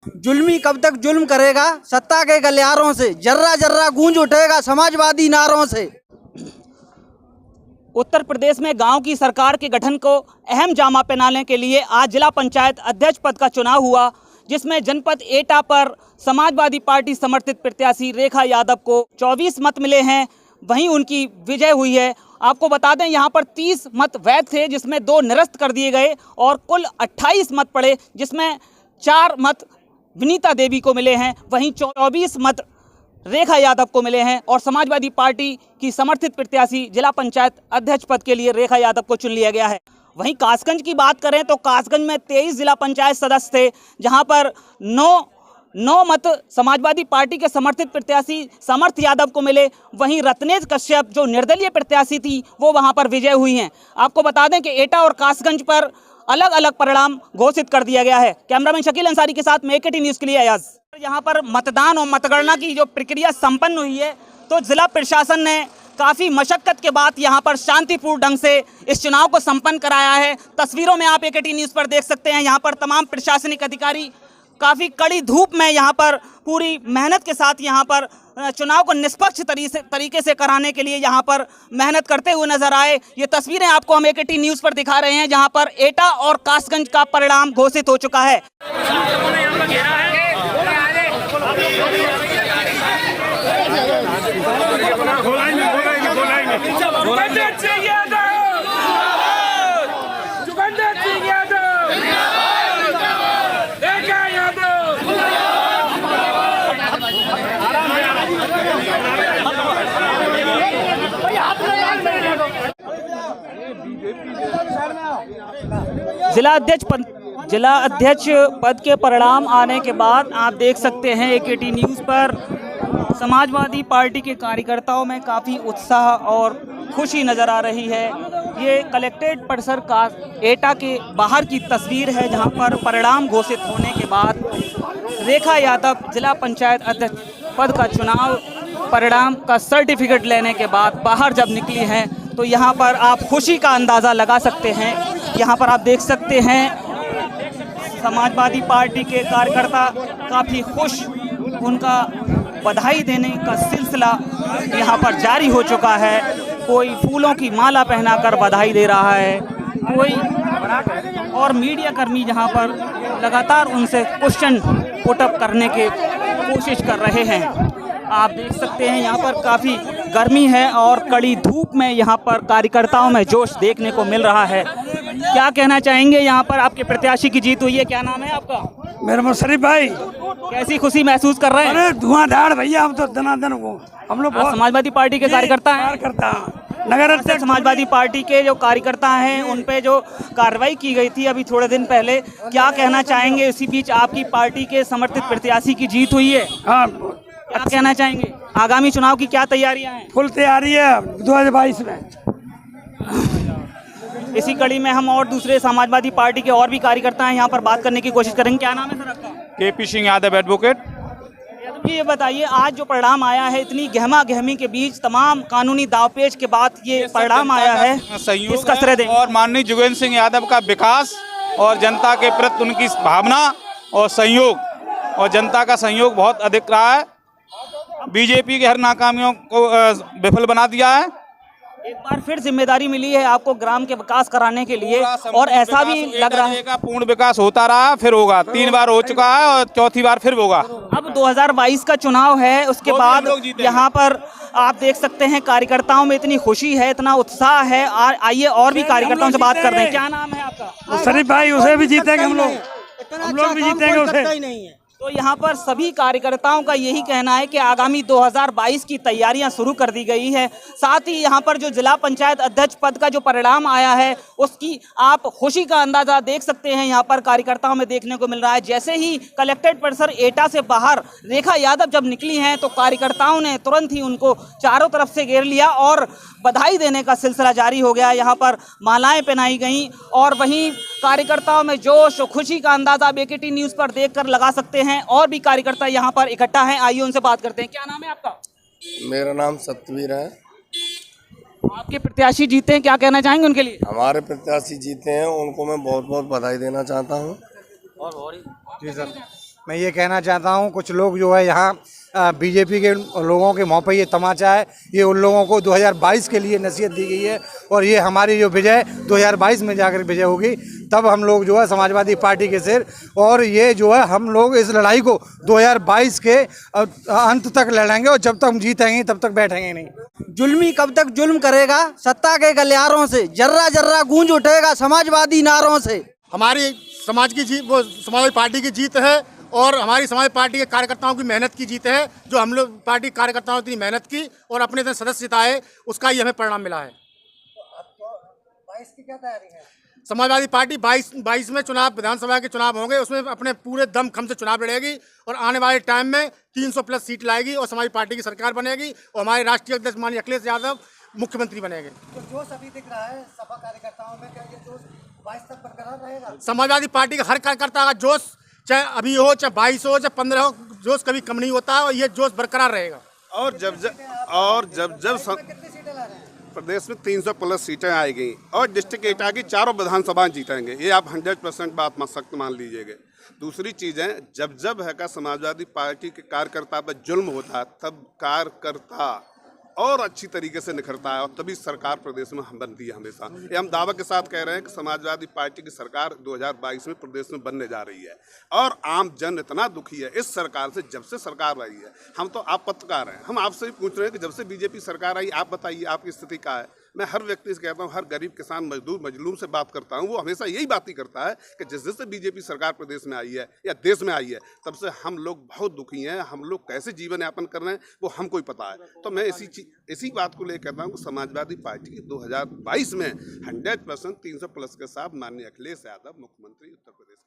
जुल्मी कब तक जुल्म करेगा, सत्ता के गलियारों से जर्रा जर्रा गूंज उठेगा समाजवादी नारों से। उत्तर प्रदेश में गांव की सरकार के गठन को अहम जामा पहनाने के लिए आज जिला पंचायत अध्यक्ष पद का चुनाव हुआ, जिसमें जनपद एटा पर समाजवादी पार्टी समर्थित प्रत्याशी रेखा यादव को 24 मत मिले हैं, वहीं उनकी विजय हुई है। आपको बता दें यहां पर 30 मत वैध थे, जिसमें 2 निरस्त कर दिए गए और कुल 28 मत पड़े, जिसमें 4 मत विनीता देवी को मिले हैं, वहीं 24 मत रेखा यादव को मिले हैं और समाजवादी पार्टी की समर्थित प्रत्याशी जिला पंचायत अध्यक्ष पद के लिए रेखा यादव को चुन लिया गया है। वहीं कासगंज की बात करें तो कासगंज में 23 जिला पंचायत सदस्य थे, जहां पर 9 मत समाजवादी पार्टी के समर्थित प्रत्याशी समर्थ यादव को मिले, वहीं रत्नेश कश्यप जो निर्दलीय प्रत्याशी थी वो वहां पर विजय हुई हैं। आपको बता दें कि एटा और कासगंज पर अलग अलग परिणाम घोषित कर दिया गया है। कैमरामैन शकील अंसारी के साथ मैं AKT न्यूज़ के लिए अयाज। यहाँ पर मतदान और मतगणना की जो प्रक्रिया संपन्न हुई है, तो जिला प्रशासन ने काफ़ी मशक्कत के बाद यहाँ पर शांतिपूर्ण ढंग से इस चुनाव को संपन्न कराया है। तस्वीरों में आप AKT न्यूज़ पर देख सकते हैं, यहाँ पर तमाम प्रशासनिक अधिकारी काफ़ी कड़ी धूप में यहाँ पर पूरी मेहनत के साथ यहाँ पर चुनाव को निष्पक्ष तरीके से कराने के लिए यहाँ पर मेहनत करते हुए नजर आए। ये तस्वीरें आपको हम AKT न्यूज़ पर दिखा रहे हैं, जहाँ पर एटा और कासगंज का परिणाम घोषित हो चुका है। जिला अध्यक्ष पद के परिणाम आने के बाद आप देख सकते हैं AKT न्यूज़ पर समाजवादी पार्टी के कार्यकर्ताओं में काफ़ी उत्साह और खुशी नज़र आ रही है। ये कलेक्ट्रेट परिसर का एटा के बाहर की तस्वीर है, जहां पर परिणाम घोषित होने के बाद रेखा यादव जिला पंचायत अध्यक्ष पद का चुनाव परिणाम का सर्टिफिकेट लेने के बाद बाहर जब निकली हैं, तो यहाँ पर आप खुशी का अंदाज़ा लगा सकते हैं। यहाँ पर आप देख सकते हैं समाजवादी पार्टी के कार्यकर्ता काफ़ी खुश, उनका बधाई देने का सिलसिला यहाँ पर जारी हो चुका है। कोई फूलों की माला पहनाकर बधाई दे रहा है, कोई और मीडिया कर्मी यहाँ पर लगातार उनसे क्वेश्चन पुटअप करने की कोशिश कर रहे हैं। आप देख सकते हैं यहाँ पर काफ़ी गर्मी है और कड़ी धूप में यहाँ पर कार्यकर्ताओं में जोश देखने को मिल रहा है। क्या कहना चाहेंगे, यहाँ पर आपके प्रत्याशी की जीत हुई है, क्या नाम है आपका? मेरा मुशर्रफ भाई। कैसी खुशी महसूस कर रहे हैं? अरे धुआंधार भैया, हम तो दनादन को हम लोग समाजवादी पार्टी के कार्यकर्ता हैं। नगर अध्यक्ष समाजवादी पार्टी के जो कार्यकर्ता हैं उन पे जो कार्रवाई की गई थी अभी थोड़े दिन पहले, क्या कहना चाहेंगे? इसी बीच आपकी पार्टी के समर्थित प्रत्याशी की जीत हुई है, हाँ, क्या कहना चाहेंगे? आगामी चुनाव की क्या तैयारियां हैं? फुल तैयारी है 2022 में। इसी कड़ी में हम और दूसरे समाजवादी पार्टी के और भी कार्यकर्ता हैं, यहाँ पर बात करने की कोशिश करेंगे। क्या नाम है सर आपका? KP Singh Yadav advocate. यादव जी, ये बताइए आज जो परिणाम आया है, इतनी गहमा गहमी के बीच तमाम कानूनी दावपेच के बाद ये परिणाम आया है, इसका श्रेय दें। और माननीय जोगेंद्र सिंह यादव का विकास और जनता के प्रति उनकी भावना और सहयोग, और जनता का सहयोग बहुत अधिक रहा है। बीजेपी के हर नाकामियों को विफल बना दिया है। एक बार फिर जिम्मेदारी मिली है आपको ग्राम के विकास कराने के लिए, और ऐसा भी लग रहा है पूर्ण विकास होता रहा, फिर होगा। 3 बार हो चुका है और चौथी बार फिर होगा। अब 2022 का चुनाव है, उसके बाद यहाँ पर आप देख सकते हैं कार्यकर्ताओं में इतनी खुशी है, इतना उत्साह है। आइए और भी कार्यकर्ताओं से बात करते हैं। क्या नाम है आपका? मुशर्रफ भाई। उसे भी जीतेंगे हम लोग भी जीतेंगे उसे। तो यहाँ पर सभी कार्यकर्ताओं का यही कहना है कि आगामी 2022 की तैयारियां शुरू कर दी गई है। साथ ही यहाँ पर जो जिला पंचायत अध्यक्ष पद का जो परिणाम आया है, उसकी आप खुशी का अंदाज़ा देख सकते हैं यहाँ पर कार्यकर्ताओं में देखने को मिल रहा है। जैसे ही कलेक्ट्रेट परिसर एटा से बाहर रेखा यादव जब निकली हैं, तो कार्यकर्ताओं ने तुरंत ही उनको चारों तरफ से घेर लिया और बधाई देने का सिलसिला जारी हो गया। यहाँ पर मालाएं पहनाई गईं और वहीं कार्यकर्ताओं में जोश और खुशी का अंदाज़ा आप AKT न्यूज़ पर देखकर लगा सकते हैं। और भी कार्यकर्ता यहाँ पर इकट्ठा हैं, आइए उनसे बात करते हैं। क्या नाम है आपका? मेरा नाम सतवीर है। आपके प्रत्याशी जीते हैं, क्या कहना चाहेंगे उनके लिए? हमारे प्रत्याशी जीते हैं, उनको मैं बहुत बहुत बधाई देना चाहता हूँ। जी सर। मैं ये कहना चाहता हूँ कुछ लोग जो है यहाँ बीजेपी के लोगों के मुँह पे ये तमाचा है, ये उन लोगों को 2022 के लिए नसीहत दी गई है और ये हमारी जो विजय 2022 में जाकर विजय होगी, तब हम लोग जो है समाजवादी पार्टी के सिर, और ये जो है हम लोग इस लड़ाई को 2022 के अंत तक लड़ेंगे और जब तक हम जीतेंगे तब तक बैठेंगे नहीं। जुल्मी कब तक जुल्म करेगा, सत्ता के गलियारों से जर्रा जर्रा गूंज उठेगा समाजवादी नारों से। हमारी समाज की जीत, वो समाजवादी पार्टी की जीत है और हमारी समाज पार्टी के कार्यकर्ताओं की मेहनत की जीत है। जो हम लोग पार्टी कार्यकर्ताओं ने इतनी मेहनत की और अपने इतने सदस्य जिताए, उसका ही हमें परिणाम मिला है। समाजवादी पार्टी 22 में चुनाव, विधानसभा के चुनाव होंगे, उसमें अपने पूरे दम खम से चुनाव लड़ेगी और आने वाले टाइम में 300+ सीट लाएगी और समाजवादी पार्टी की सरकार बनेगी और हमारे राष्ट्रीय अध्यक्ष माननीय अखिलेश यादव मुख्यमंत्री बनेंगे। तो जोश अभी दिख रहा है सपा कार्यकर्ताओं में, क्या ये जोश 22 तक बरकरार रहेगा? समाजवादी पार्टी का हर कार्यकर्ता का जोश, चाहे अभी हो, चाहे 22 हो, चाहे 15 हो, जोश कभी कम नहीं होता है और ये जोश बरकरार रहेगा। और जब प्रदेश में 300+ सीटें आएगी और डिस्ट्रिक्ट एटा की 4 विधानसभाएं जीतेंगे, ये आप 100% बात सख्त मान लीजिएगा। दूसरी चीज़ है, जब है का समाजवादी पार्टी के कार्यकर्ता पर जुल्म होता है, तब कार्यकर्ता और अच्छी तरीके से निखरता है और तभी सरकार प्रदेश में बनती है हमेशा। ये हम दावा के साथ कह रहे हैं कि समाजवादी पार्टी की सरकार 2022 में प्रदेश में बनने जा रही है और आम जन इतना दुखी है इस सरकार से। जब से सरकार आई है, हम तो आप पत्रकार हैं, हम आपसे भी पूछ रहे हैं कि जब से बीजेपी सरकार आई, आप बताइए आपकी स्थिति क्या है। मैं हर व्यक्ति से कहता हूँ, हर गरीब किसान मजदूर मजलूम से बात करता हूँ, वो हमेशा यही बात ही करता है कि जिस दिन से बीजेपी सरकार प्रदेश में आई है या देश में आई है, तब से हम लोग बहुत दुखी हैं। हम लोग कैसे जीवन यापन कर रहे हैं वो हमको ही पता है। तो मैं इसी बात को लेकर कहता हूँ कि समाजवादी पार्टी की 2022 में 100% 300+ के साथ माननीय अखिलेश यादव मुख्यमंत्री उत्तर प्रदेश